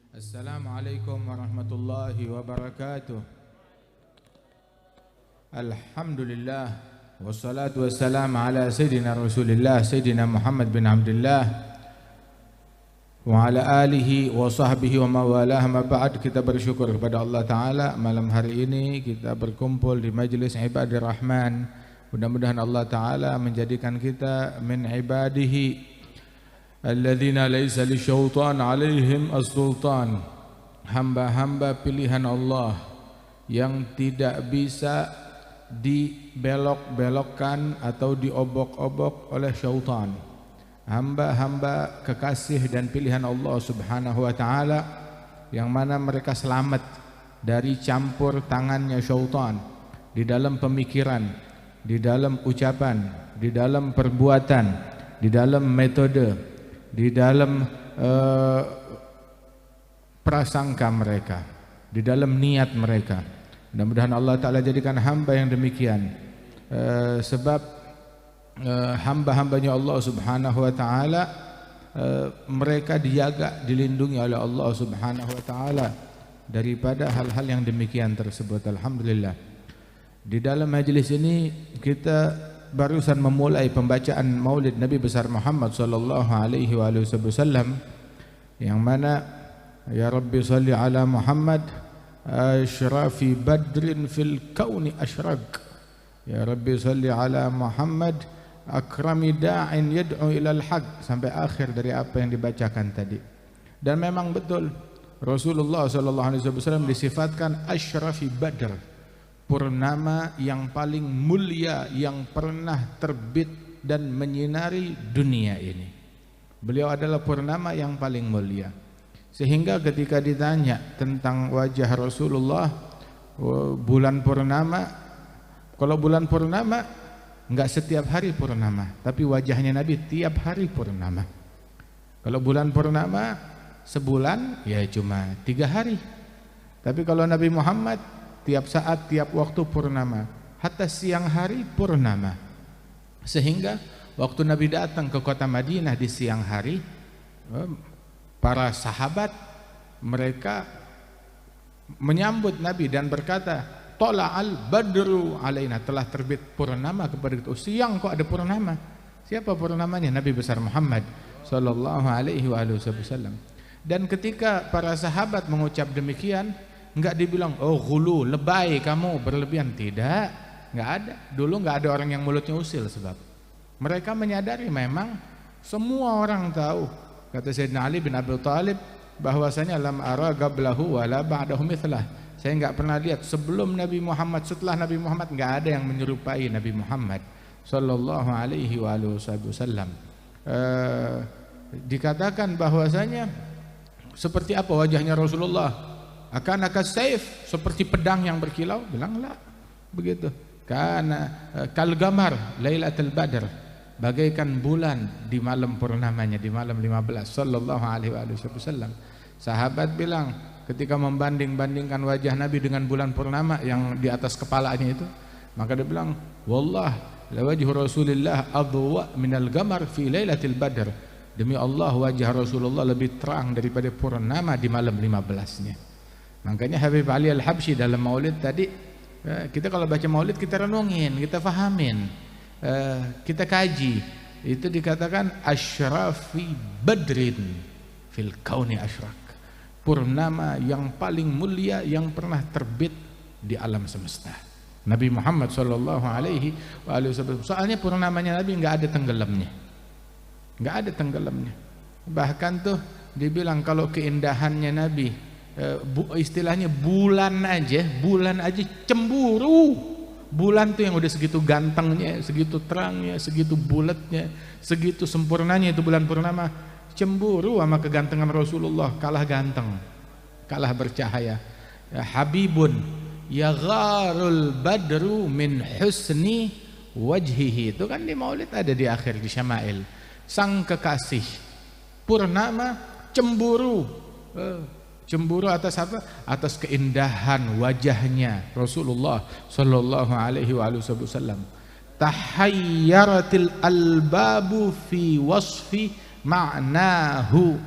Assalamualaikum warahmatullahi wabarakatuh. Alhamdulillah wassalatu wassalamu ala sayyidina Rasulillah Sayyidina Muhammad bin Abdullah wa ala alihi wa sahbihi wa mawalah. Ma ba'd, kita bersyukur kepada Allah Ta'ala. Malam hari ini kita berkumpul di majlis ibadir rahman. Mudah-mudahan Allah Ta'ala menjadikan kita min ibadihi alladzina laisa lisyaitan alaihim as-sultan, hamba-hamba pilihan Allah yang tidak bisa dibelok-belokkan atau diobok-obok oleh syaitan, hamba-hamba kekasih dan pilihan Allah Subhanahu wa Ta'ala, yang mana mereka selamat dari campur tangannya syaitan di dalam pemikiran, di dalam ucapan, di dalam perbuatan, di dalam metode, di dalam prasangka mereka, di dalam niat mereka. Mudah-mudahan Allah Ta'ala jadikan hamba yang demikian, sebab hamba-hambanya Allah Subhanahu wa Ta'ala, mereka dijaga, dilindungi oleh Allah Subhanahu wa Ta'ala daripada hal-hal yang demikian tersebut. Alhamdulillah. Di dalam majlis ini kita barusan memulai pembacaan Maulid Nabi besar Muhammad sallallahu alaihi wasallam, yang mana ya Rabbi salli ala Muhammad asyrafi badrin fil kauni asyraq, ya Rabbi salli ala Muhammad akrami da'in yad'u ilal haq, sampai akhir dari apa yang dibacakan tadi. Dan memang betul Rasulullah sallallahu alaihi wasallam disifatkan asyrafi badr, purnama yang paling mulia yang pernah terbit dan menyinari dunia ini. Beliau adalah purnama yang paling mulia, sehingga ketika ditanya tentang wajah Rasulullah bulan purnama, kalau bulan purnama enggak setiap hari purnama, tapi wajahnya Nabi tiap hari purnama. Kalau bulan purnama sebulan ya cuma 3 hari, tapi kalau Nabi Muhammad tiap saat, tiap waktu purnama, hatta siang hari purnama. Sehingga waktu Nabi datang ke kota Madinah di siang hari, para sahabat mereka menyambut Nabi dan berkata, Tola'al badru alaina, telah terbit purnama kepada kita. Siang kok ada purnama? Siapa purnamanya? Nabi besar Muhammad sallallahu alaihi wasallam. Dan ketika para sahabat mengucap demikian, enggak dibilang oh ghulu, lebay kamu, berlebihan. Tidak, enggak ada. Dulu enggak ada orang yang mulutnya usil, sebab mereka menyadari memang semua orang tahu, kata Sayyidina Ali bin Abi Thalib, bahwasanya lam ara qablahu wala ba'dahu mithlah. Saya enggak pernah lihat sebelum Nabi Muhammad, setelah Nabi Muhammad enggak ada yang menyerupai Nabi Muhammad sallallahu alaihi wasallam. Dikatakan bahwasanya seperti apa wajahnya Rasulullah? Akan saif, seperti pedang yang berkilau? Bilang la, begitu. Karena kal gamar lailatul badr, bagaikan bulan di malam purnamanya, di malam 15 sallallahu alaihi wasallam. Sahabat bilang ketika membanding-bandingkan wajah Nabi dengan bulan purnama yang di atas kepalanya itu, maka dia bilang wallah la wajhu Rasulillah adwa minal gamar fi lailatul badr. Demi Allah wajah Rasulullah lebih terang daripada purnama di malam 15-nya. Makanya Habib Ali Al-Habsyi dalam maulid tadi, kita kalau baca maulid kita renungin, kita fahamin, kita kaji. Itu dikatakan asyrafi badrin fil kauni asyraq, purnama yang paling mulia yang pernah terbit di alam semesta. Nabi Muhammad sallallahu alaihi wasallam. Soalnya purnamanya Nabi enggak ada tenggelamnya. Enggak ada tenggelamnya. Bahkan tuh dibilang kalau keindahannya Nabi, istilahnya bulan aja cemburu. Bulan tuh yang udah segitu gantengnya, segitu terangnya, segitu bulatnya, segitu sempurnanya itu bulan purnama, cemburu sama kegantengan Rasulullah, kalah ganteng, kalah bercahaya. Ya, Habibun ya gharul badru min husni wajhihi, itu kan di maulid ada di akhir, di syama'il. Sang kekasih purnama cemburu. Cemburu atas apa? Atas keindahan wajahnya Rasulullah sallallahu alaihi wasallam. Tahayyaratil albabu fi wasfi ma'nahu.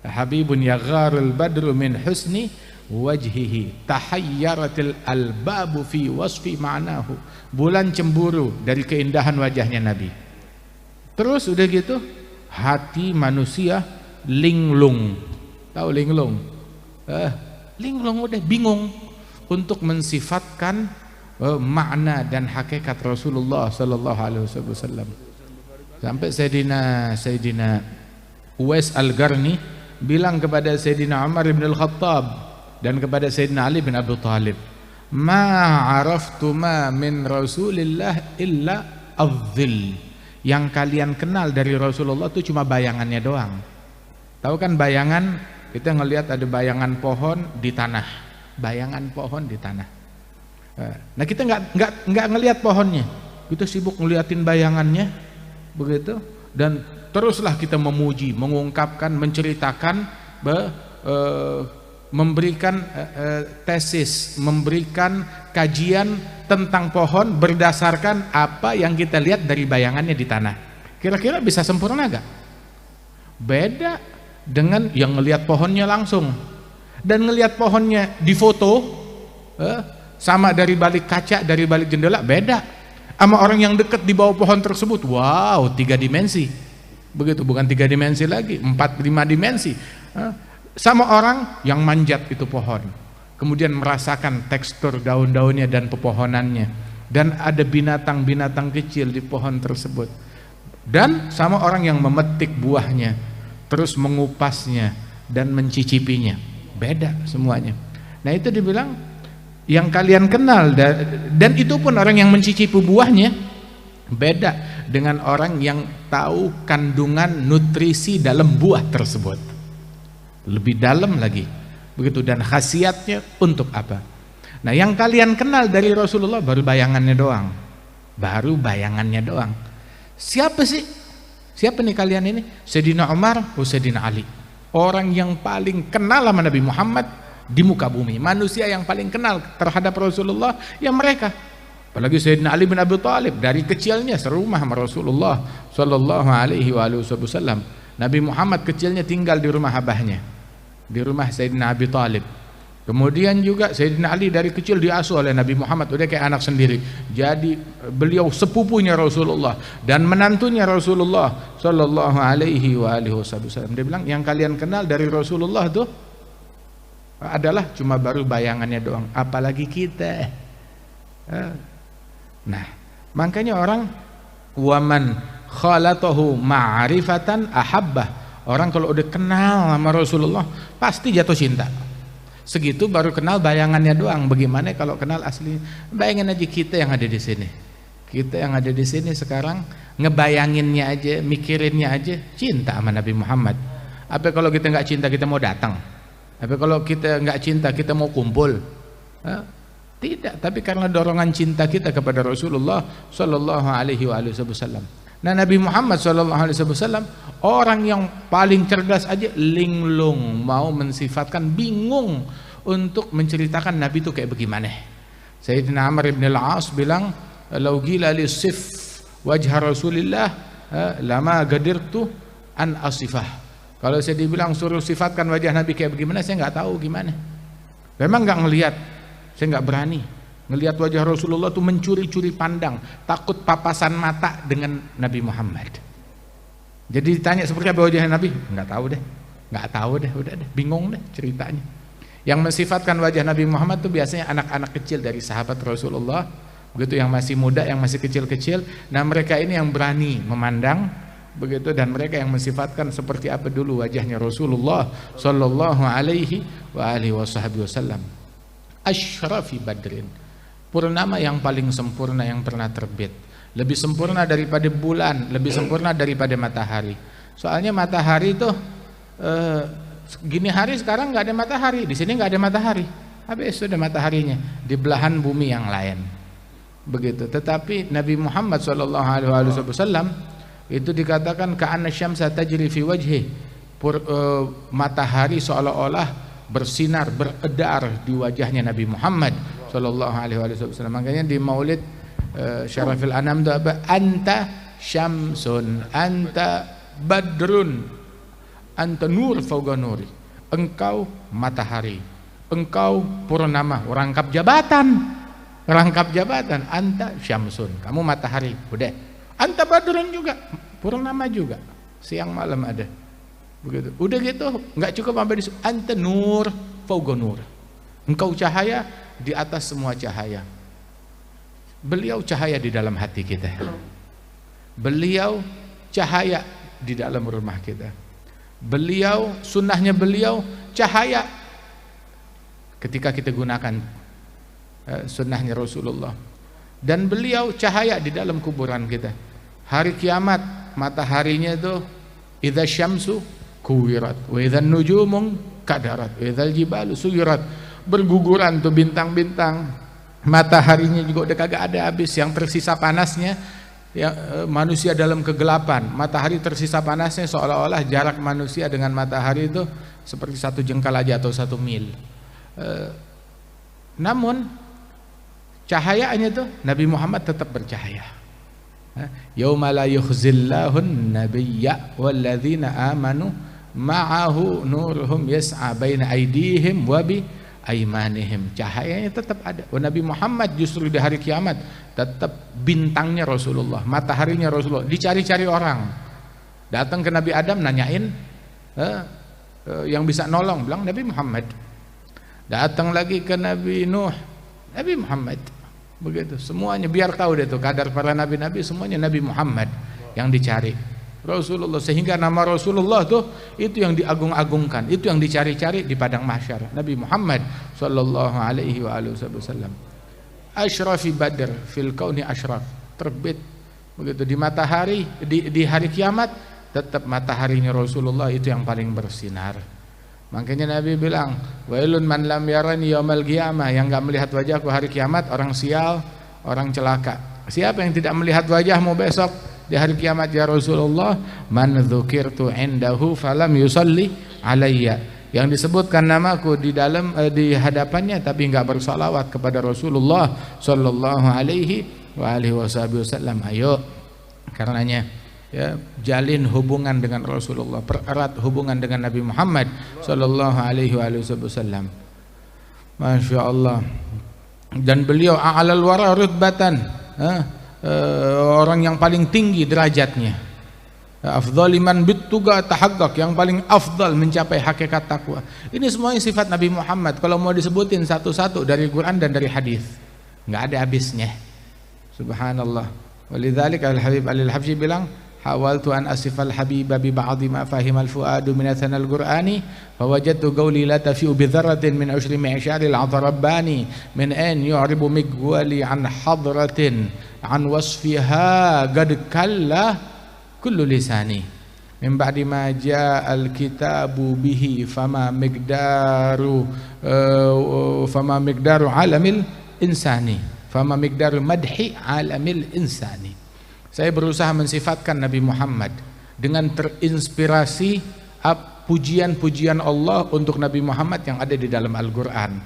habibun yagharul badru min husni wajhihi tahayyaratil albabu fi wasfi ma'nahu. Bulan cemburu dari keindahan wajahnya Nabi. Terus udah gitu hati manusia linglung. Tahu linglung? Linglung udah bingung untuk mensifatkan makna dan hakikat Rasulullah sallallahu alaihi wasallam. Sampai Sayyidina Uwais Al-Qarni bilang kepada Sayyidina Umar bin Al-Khattab dan kepada Sayyidina Ali bin Abi Thalib, "Ma araftu ma min Rasulillah illa adh-dhill." Yang kalian kenal dari Rasulullah itu cuma bayangannya doang. Tahu kan bayangan, kita ngelihat ada bayangan pohon di tanah. Bayangan pohon di tanah. Nah, kita nggak ngelihat pohonnya. Kita sibuk ngeliatin bayangannya, begitu. Dan teruslah kita memuji, mengungkapkan, menceritakan, memberikan tesis, memberikan kajian tentang pohon berdasarkan apa yang kita lihat dari bayangannya di tanah. Kira-kira bisa sempurna gak? Beda dengan yang ngelihat pohonnya langsung dan ngelihat pohonnya di foto, sama dari balik kaca, dari balik jendela, beda sama orang yang dekat di bawah pohon tersebut. Wow, 3 dimensi. Begitu, bukan 3 dimensi lagi, 4-5 dimensi. Sama orang yang manjat itu pohon, kemudian merasakan tekstur daun-daunnya dan pepohonannya, dan ada binatang-binatang kecil di pohon tersebut, dan sama orang yang memetik buahnya terus mengupasnya dan mencicipinya. Beda semuanya. Nah, itu dibilang yang kalian kenal, dan itu pun orang yang mencicipi buahnya beda dengan orang yang tahu kandungan nutrisi dalam buah tersebut. Lebih dalam lagi, begitu, dan khasiatnya untuk apa. Nah, yang kalian kenal dari Rasulullah baru bayangannya doang, Siapa sih? Siapa nih kalian ini? Sayyidina Umar, Sayyidina Ali, orang yang paling kenal sama Nabi Muhammad di muka bumi. Manusia yang paling kenal terhadap Rasulullah ya mereka. Apalagi Sayyidina Ali bin Abi Thalib, dari kecilnya serumah sama Rasulullah sallallahu alaihi wasallam. Nabi Muhammad kecilnya tinggal di rumah abahnya, di rumah Sayyidina Abi Thalib. Kemudian juga Sayyidina Ali dari kecil diasuh oleh Nabi Muhammad, udah kayak anak sendiri. Jadi beliau sepupunya Rasulullah dan menantunya Rasulullah sallallahu alaihi wasallam. Dia bilang yang kalian kenal dari Rasulullah tuh adalah cuma baru bayangannya doang, apalagi kita. Nah, makanya orang waman khalatahu ma'rifatan ahabbah. Orang kalau udah kenal sama Rasulullah pasti jatuh cinta. Segitu baru kenal bayangannya doang. Bagaimana kalau kenal asli? Bayangin aja kita yang ada di sini. Kita yang ada di sini sekarang ngebayanginnya aja, mikirinnya aja cinta sama Nabi Muhammad. Apa kalau kita nggak cinta kita mau datang? Apa kalau kita nggak cinta kita mau kumpul? Tidak, tapi karena dorongan cinta kita kepada Rasulullah sallallahu alaihi wasallam. Nah, Nabi Muhammad SAW orang yang paling cerdas aja linglung, mau mensifatkan, bingung untuk menceritakan Nabi itu kayak bagaimana. Sayyidina Amr ibn al-As bilang, "Lau gila li sif wajha Rasulillah lama gadirtu an asifah." Kalau saya dibilang suruh sifatkan wajah Nabi kayak bagaimana, saya nggak tahu gimana. Memang nggak ngelihat, saya nggak berani ngelihat wajah Rasulullah tuh, mencuri-curi pandang, takut papasan mata dengan Nabi Muhammad. Jadi ditanya seperti apa wajahnya Nabi, nggak tahu deh, udah deh, bingung deh ceritanya. Yang mensifatkan wajah Nabi Muhammad tuh biasanya anak-anak kecil dari sahabat Rasulullah, begitu, yang masih muda, yang masih kecil-kecil. Nah, mereka ini yang berani memandang, begitu, dan mereka yang mensifatkan seperti apa dulu wajahnya Rasulullah sallallahu alaihi wasallam. Asyrafi badrin, purnama yang paling sempurna yang pernah terbit, lebih sempurna daripada bulan, lebih sempurna daripada matahari. Soalnya matahari itu gini hari sekarang nggak ada matahari, di sini nggak ada matahari, habis sudah mataharinya di belahan bumi yang lain, begitu. Tetapi Nabi Muhammad SAW itu dikatakan ka'anna syamsa tajri fi wajhi, matahari seolah-olah bersinar, beredar di wajahnya Nabi Muhammad SAW. Makanya di Maulid Syarafil Anam itu apa? Anta syamsun, anta badrun, anta nur fawqa nuri. Engkau matahari, engkau purnama, rangkap jabatan. Anta syamsun, kamu matahari, udah. Anta badrun juga, purnama juga, siang malam ada. Begitu. Udah gitu, nggak cukup sampai di anta nur fawqa nur. Engkau cahaya di atas semua cahaya. Beliau cahaya di dalam hati kita. Beliau cahaya di dalam rumah kita. Beliau, sunnahnya beliau cahaya ketika kita gunakan sunnahnya Rasulullah. Dan beliau cahaya di dalam kuburan kita. Hari kiamat mataharinya itu idza syamsu kuwirat wa idzan nujumu kadarat wa idzal jibalu suyirat. Berguguran tuh bintang-bintang. Mataharinya juga udah kagak ada habis, yang tersisa panasnya ya, manusia dalam kegelapan. Matahari tersisa panasnya seolah-olah jarak manusia dengan matahari itu seperti 1 jengkal aja atau 1 mil. Namun cahayaannya tuh Nabi Muhammad tetap bercahaya. Yauma la yukhzillahun nabiyya walladzina amanu ma'ahu nuruhum yas'a baina aydihim wa bi aimanihim. Cahayanya tetap ada. Nabi Muhammad justru di hari kiamat tetap bintangnya Rasulullah, mataharinya Rasulullah, dicari-cari orang. Datang ke Nabi Adam nanyain yang bisa nolong, bilang Nabi Muhammad. Datang lagi ke Nabi Nuh, Nabi Muhammad. Begitu semuanya, biar tahu deh tuh kadar para nabi-nabi, semuanya Nabi Muhammad yang dicari, Rasulullah. Sehingga nama Rasulullah tuh itu yang diagung-agungkan, itu yang dicari-cari di padang mahsyar. Nabi Muhammad sallallahu alaihi wasallam. Asyrafi badr fil kauni asyraf, terbit begitu di matahari, di hari kiamat tetap mataharinya Rasulullah itu yang paling bersinar. Makanya Nabi bilang, wailun man lam yarani yaumal qiyamah, yang enggak melihat wajahku hari kiamat orang sial, orang celaka. Siapa yang tidak melihat wajahmu besok di hari kiamat ya Rasulullah? Man dzukirtu indahu falam yusalli alayya, yang disebutkan namaku di dalam di hadapannya tapi enggak bersalawat kepada Rasulullah sallallahu alaihi wasallam. Ayo, karenanya ya, jalin hubungan dengan Rasulullah, pererat hubungan dengan Nabi Muhammad sallallahu alaihi wasallam. Masya Allah. Dan beliau a'lal wara rutbatan, orang yang paling tinggi derajatnya. Afdhaliman bittuqa tahaqqaq, yang paling afdal mencapai hakikat takwa. Ini semuanya sifat Nabi Muhammad. Kalau mau disebutin satu-satu dari Quran dan dari hadis, enggak ada habisnya. Subhanallah. Walidzalika Al-Habib Al-Habsyi bilang, hawaltu an asifal habiba bi ba'dhi ma fahimal fuadu min athanal qur'ani fawajadtu qawli la tafi'u bi dharratin min ushri mi'syaril 'adrabbani min an yu'ribu migwali an hadratin an wasfiha qad kalla kullu lisani min ba'di ma ja'al kitabu bihi fama migdaru alamil insani, fama migdaru madhi alamil insani. Saya berusaha mensifatkan Nabi Muhammad dengan terinspirasi pujian-pujian Allah untuk Nabi Muhammad yang ada di dalam Al-Quran.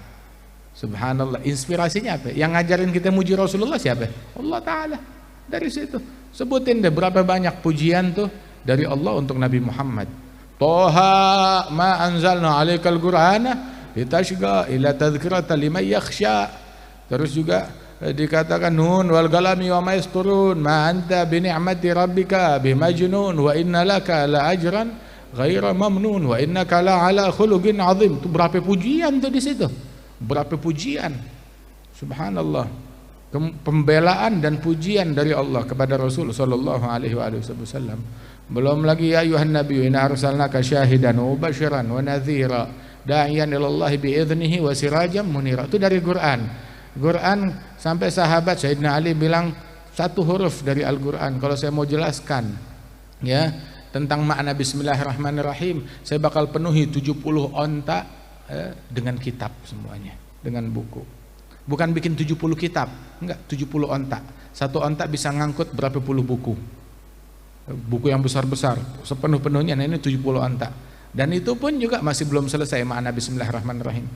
Subhanallah. Inspirasinya apa? Yang ngajarin kita muji Rasulullah siapa? Allah Ta'ala. Dari situ sebutin deh berapa banyak pujian tuh dari Allah untuk Nabi Muhammad. Toha ma anzalna alaikal qur'ana litashqa ila tadhkirata liman yakhsha. Terus juga dikatakan nun wal qalami wa ma yasturun ma anta bi ni'mati rabbika bimajnun wa inna laka la ajran ghaira mamnun wa innaka la ala khuluqin azim. Itu berapa pujian tuh di situ, berapa pujian. Subhanallah. Pembelaan dan pujian dari Allah kepada Rasul sallallahu alaihi wasallam. Belum lagi ya ayuhan nabiyyu inna arsalnaka syahidan wa mubasyiran wa nadhira da'iyan ila Allah bi idznihi wa sirajan munira. Itu dari Quran. Quran sampai sahabat Sayyidina Ali bilang satu huruf dari Al-Quran kalau saya mau jelaskan ya tentang makna Bismillahirrahmanirrahim, saya bakal penuhi 70 onta dengan kitab semuanya, dengan buku. Bukan bikin 70 kitab, enggak, 70 onta. Satu onta bisa ngangkut berapa puluh buku. Buku yang besar-besar, sepenuh-penuhnya. Nah ini 70 onta. Dan itu pun juga masih belum selesai makna Bismillahirrahmanirrahim.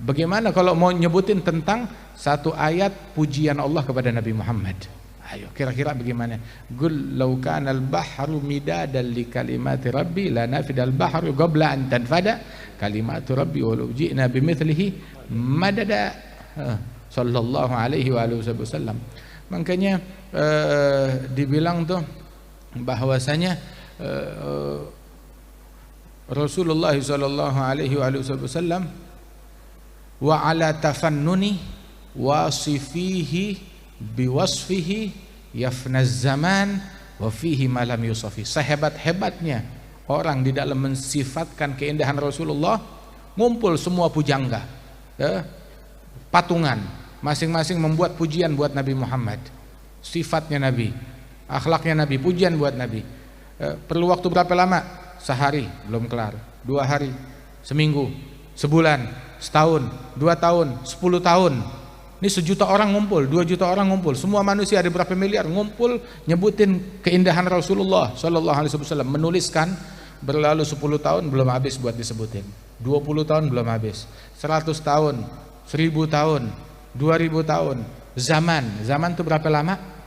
Bagaimana kalau mau nyebutin tentang satu ayat pujian Allah kepada Nabi Muhammad? Ayo kira-kira bagaimana? Qul law kana al-bahru midadan li kalimati rabbi lanafida al-bahru qabla an tanfada kalimatu rabbi walau ji'na bimithlihi madada. Sallallahu alaihi wasallam. Makanya dibilang tuh bahwasanya Rasulullah sallallahu alaihi wasallam wa ala tafannuni wasifihi biwasfihi yafnaz zaman wa fihi ma lam yusafi. Sehebat-hebatnya orang di dalam mensifatkan keindahan Rasulullah, ngumpul semua pujangga, patungan, masing-masing membuat pujian buat Nabi Muhammad, sifatnya Nabi, akhlaknya Nabi, pujian buat Nabi. Perlu waktu berapa lama? Sehari belum kelar, 2 hari, seminggu, sebulan, setahun, 2 tahun, 10 tahun. Ini 1 juta orang ngumpul, 2 juta orang ngumpul, semua manusia ada berapa miliar ngumpul nyebutin keindahan Rasulullah sallallahu alaihi wasallam, menuliskan. Berlalu 10 tahun belum habis buat disebutin, 20 tahun belum habis, 100 tahun, 1000 tahun, 2000 tahun. Zaman tuh berapa lama?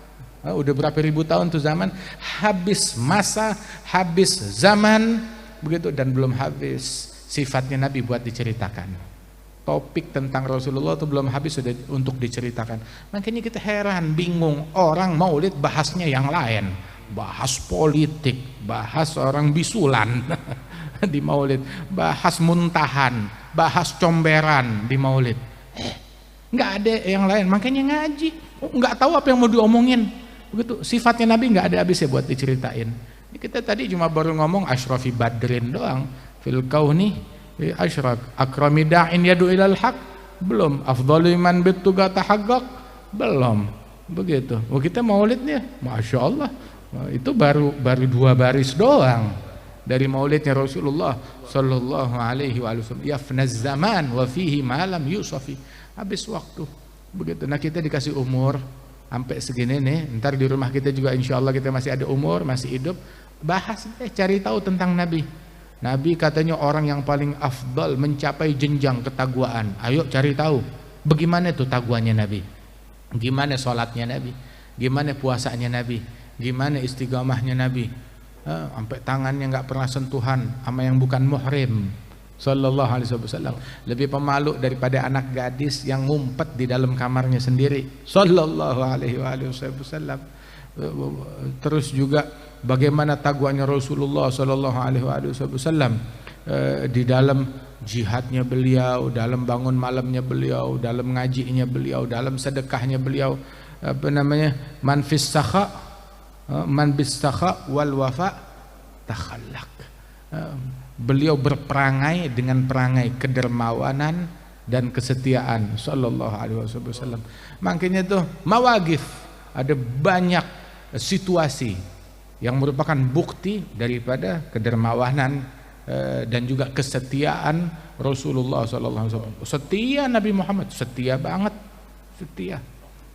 Udah berapa ribu tahun tuh zaman, habis masa, habis zaman begitu, dan belum habis sifatnya Nabi buat diceritakan. Topik tentang Rasulullah itu belum habis sudah untuk diceritakan. Makanya kita heran, bingung, orang maulid bahasnya yang lain, bahas politik, bahas orang bisulan di maulid, bahas muntahan, bahas comberan di maulid. Nggak ada yang lain, makanya ngaji, nggak tahu apa yang mau diomongin. Begitu, sifatnya Nabi nggak ada habisnya buat diceritain. Kita tadi cuma baru ngomong Ashrafi Badrin doang, fil kauni asyraf akrami da'in yadu ilal haq, belum afdhalu man bituga tahaqqaq, belum begitu. Kita maulidnya Masya Allah itu baru 2 baris doang dari maulidnya Rasulullah sallallahu alaihi wasallam. Yafnaz zaman wa fihi ma lam yusafi, habis waktu begitu. Nah kita dikasih umur sampai segini nih, ntar di rumah kita juga insya Allah kita masih ada umur, masih hidup, bahas cari tahu tentang Nabi. Nabi katanya orang yang paling afdal, mencapai jenjang ketakwaan. Ayo cari tahu bagaimana itu takwanya Nabi, gimana sholatnya Nabi, gimana puasanya Nabi, gimana istiqamahnya Nabi, sampai tangannya nggak pernah sentuhan sama yang bukan muhrim. Sallallahu alaihi wasallam lebih pemalu daripada anak gadis yang ngumpet di dalam kamarnya sendiri. Sallallahu alaihi wasallam. Terus juga bagaimana takwanya Rasulullah sallallahu alaihi wasallam di dalam jihadnya beliau, dalam bangun malamnya beliau, dalam ngajinya beliau, dalam sedekahnya beliau. Apa namanya? Man bis sakha wal wafa takhallaq. Beliau berperangai dengan perangai kedermawanan dan kesetiaan sallallahu alaihi wasallam. Makanya tuh mawaqif, ada banyak situasi yang merupakan bukti daripada kedermawanan dan juga kesetiaan Rasulullah sallallahu alaihi wasallam. Setia Nabi Muhammad, setia banget, setia.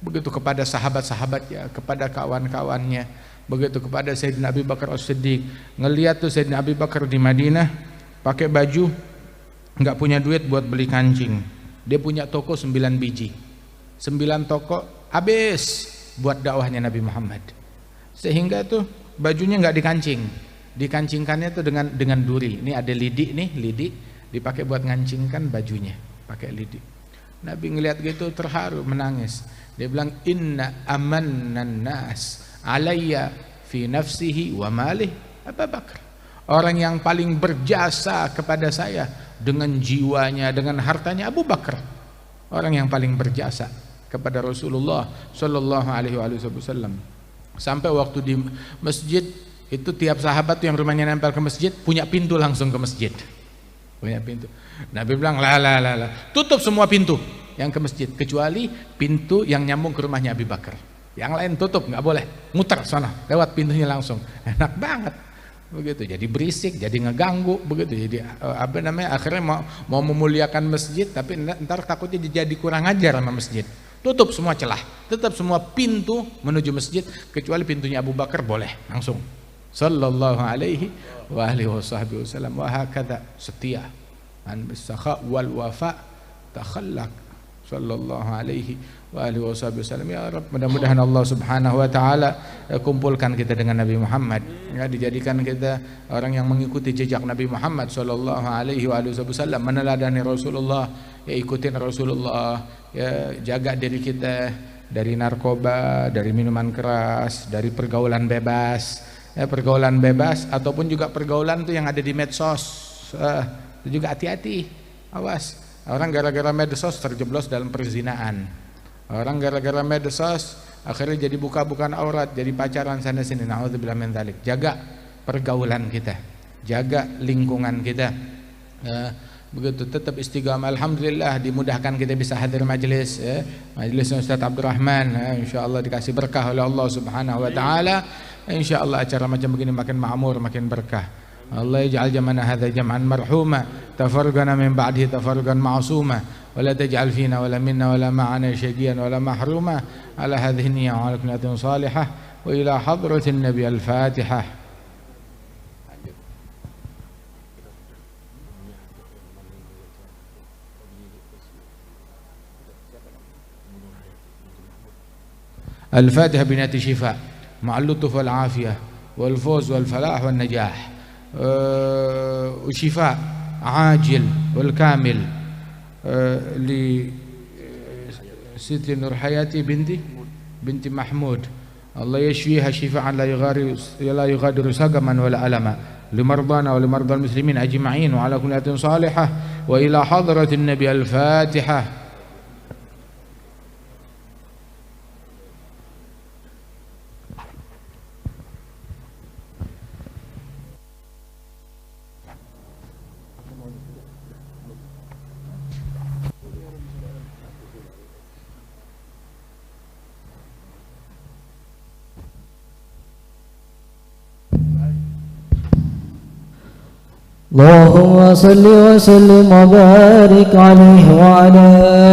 Begitu kepada sahabat-sahabatnya, kepada kawan-kawannya, begitu kepada Sayyidina Abi Bakar As-Siddiq. Ngelihat tuh Sayyidina Abi Bakar di Madinah pakai baju, nggak punya duit buat beli kancing. Dia punya toko 9 biji. 9 toko habis buat dakwahnya Nabi Muhammad. Sehingga tuh bajunya nggak dikancing, dikancingkannya tuh dengan duri. Ini ada lidi nih, lidi dipakai buat ngancingkan bajunya, pakai lidi. Nabi ngelihat gitu terharu, menangis. Dia bilang, inna amannan nas alayya fi nafsihi wa malih Abu Bakar. Orang yang paling berjasa kepada saya dengan jiwanya, dengan hartanya Abu Bakar. Orang yang paling berjasa kepada Rasulullah sallallahu alaihi wasallam. Sampai waktu di masjid itu tiap sahabat yang rumahnya nempel ke masjid punya pintu langsung ke masjid. Punya pintu. Nabi bilang, la, tutup semua pintu yang ke masjid kecuali pintu yang nyambung ke rumahnya Abu Bakar. Yang lain tutup, nggak boleh. Muter sana, lewat pintunya langsung. Enak banget. Begitu. Jadi berisik, jadi ngeganggu, begitu. Jadi apa namanya? Akhirnya mau memuliakan masjid, tapi ntar takutnya jadi kurang ajar sama masjid. Tutup semua celah, tetap semua pintu menuju masjid kecuali pintunya Abu Bakar boleh langsung. Sallallahu alaihi wa alihi wasallam. Wa hakadha, setia. An bisakha wal wafa takhallaq. sallallahu alaihi wa alihi wasallam. Ya Rabb, mudah-mudahan Allah Subhanahu wa taala kumpulkan kita dengan Nabi Muhammad, ya, dijadikan kita orang yang mengikuti jejak Nabi Muhammad sallallahu alaihi wa alihi wasallam, meneladani Rasulullah, ya ikutin Rasulullah, ya jaga diri kita dari narkoba, dari minuman keras, dari pergaulan bebas, ya, pergaulan bebas ataupun juga pergaulan tuh yang ada di medsos, itu juga hati-hati, awas. Orang gara-gara medsos terjeblos dalam perzinaan. Orang gara-gara medsos akhirnya jadi buka-bukaan aurat, jadi pacaran sana sini. Nauzubillah min dzalik. Jaga pergaulan kita, jaga lingkungan kita. Begitu tetap istiqamah. Alhamdulillah dimudahkan kita bisa hadir majelis, majelis Ustaz Abdurrahman. Insyaallah dikasih berkah oleh Allah Subhanahu wa taala. Insyaallah acara macam begini makin makmur, makin berkah. Allah yaj'al jam'ana hadza jam'an marhuma, tafarraqana min ba'dihi tafarruqan ma'suma, wa la taj'al fina wa la minna wa la ma'ana shaqiyan wa la mahruma, ala hadhihi niyyah wa ala niyatin salihah, wa ila hadratin nabi al-fatihah. Al-Fatihah binati syifa, ma'al lutuf wal afiyah, wal fawz wal falah wal najah. وشفاء عاجل والكامل لست نور حياتي بنت محمود، الله يشفيها شفاء لا يغادر سقما ولا ألما، لمرضانا ولمرضى المسلمين أجمعين وعلى كل صالحة، وإلى حضرة النبي الفاتحة. اللهم صل وسلم وبارك عليه وعلى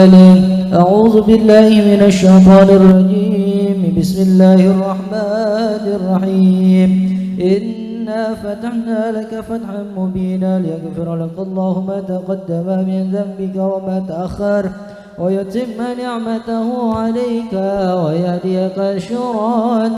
آله. أعوذ بالله من الشيطان الرجيم. بسم الله الرحمن الرحيم. إنا فتحنا لك فتحا مبينا ليغفر لك الله ما تقدم من ذنبك وما تأخر ويتم نعمته عليك ويهديك صراطا